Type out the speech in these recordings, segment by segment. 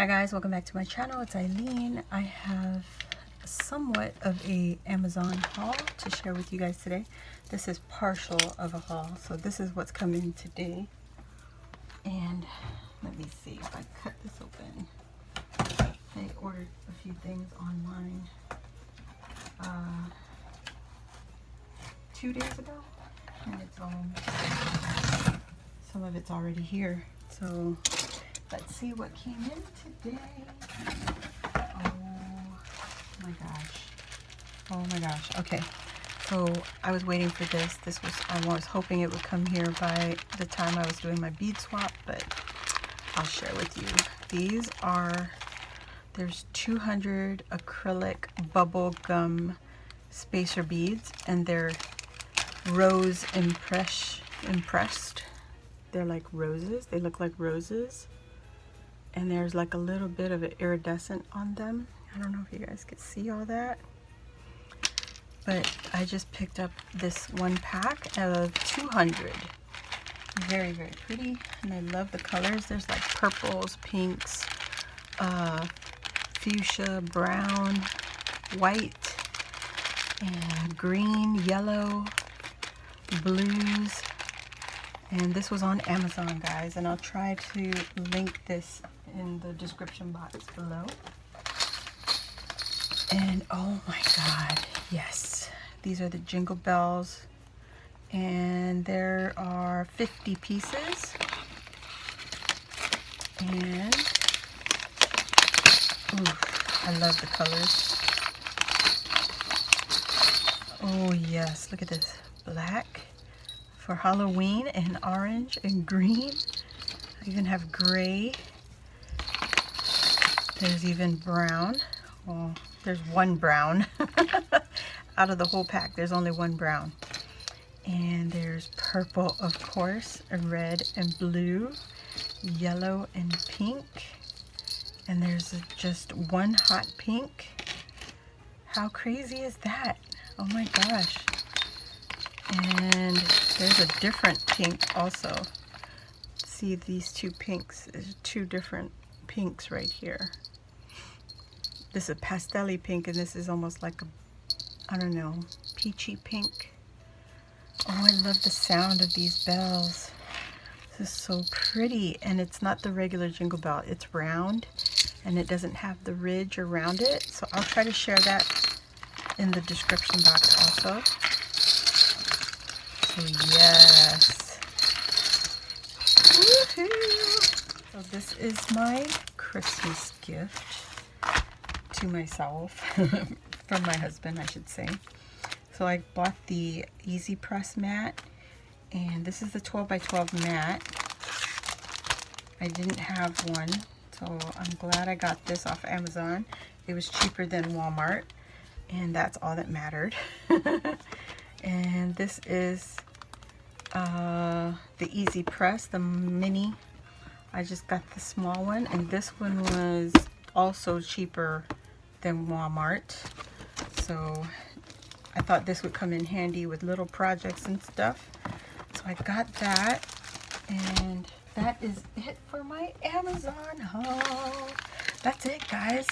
Hi guys, welcome back to my channel. It's Eileen. I have somewhat of a Amazon haul to share with you guys today. This is partial of a haul, so this is what's coming today. And let me see if I cut this open. I ordered a few things online 2 days ago, and it's some of it's already here. So let's see what came in today. Oh my gosh. Okay, so I was waiting for this. I was hoping it would come here by the time I was doing my bead swap, but I'll share with you. There's 200 acrylic bubble gum spacer beads, and they're rose impressed. They're like roses. They look like roses. And there's like a little bit of an iridescent on them. I don't know if you guys could see all that. But I just picked up this one pack of 200. Very, very pretty. And I love the colors. There's like purples, pinks, fuchsia, brown, white, and green, yellow, blues. And this was on Amazon, guys, and I'll try to link this in the description box below. And oh my god, yes, these are the Jingle Bells, and there are 50 pieces. And I love the colors. Oh yes, look at this, black for Halloween, and orange and green. I even have gray. There's even brown. Well, there's one brown. Out of the whole pack, there's only one brown. And there's purple, of course, red and blue, yellow and pink. And there's just one hot pink. How crazy is that? Oh my gosh. And there's a different pink also. See these two pinks? There's two different pinks right here. This is a pastel-y pink, and this is almost like a, I don't know, peachy pink. Oh, I love the sound of these bells. This is so pretty, and it's not the regular Jingle Bell. It's round, and it doesn't have the ridge around it. So I'll try to share that in the description box also. So yes. Woohoo! So this is my Christmas gift to myself, from my husband, I should say. So I bought the Easy Press mat, and this is the 12 by 12 mat. I didn't have one, so I'm glad I got this off Amazon. It was cheaper than Walmart, and that's all that mattered. And this is the Easy Press, the mini. I just got the small one, and this one was also cheaper than Walmart. So I thought this would come in handy with little projects and stuff. So I got that, and that is it for my Amazon haul. That's it, guys.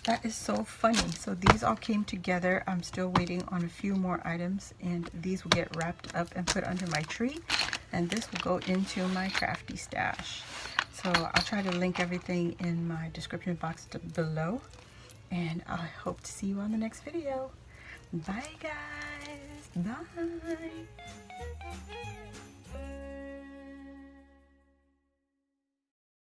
That is so funny. So these all came together. I'm still waiting on a few more items, and these will get wrapped up and put under my tree, and this will go into my crafty stash. So I'll try to link everything in my description box below, and I hope to see you on the next video. Bye guys. Bye.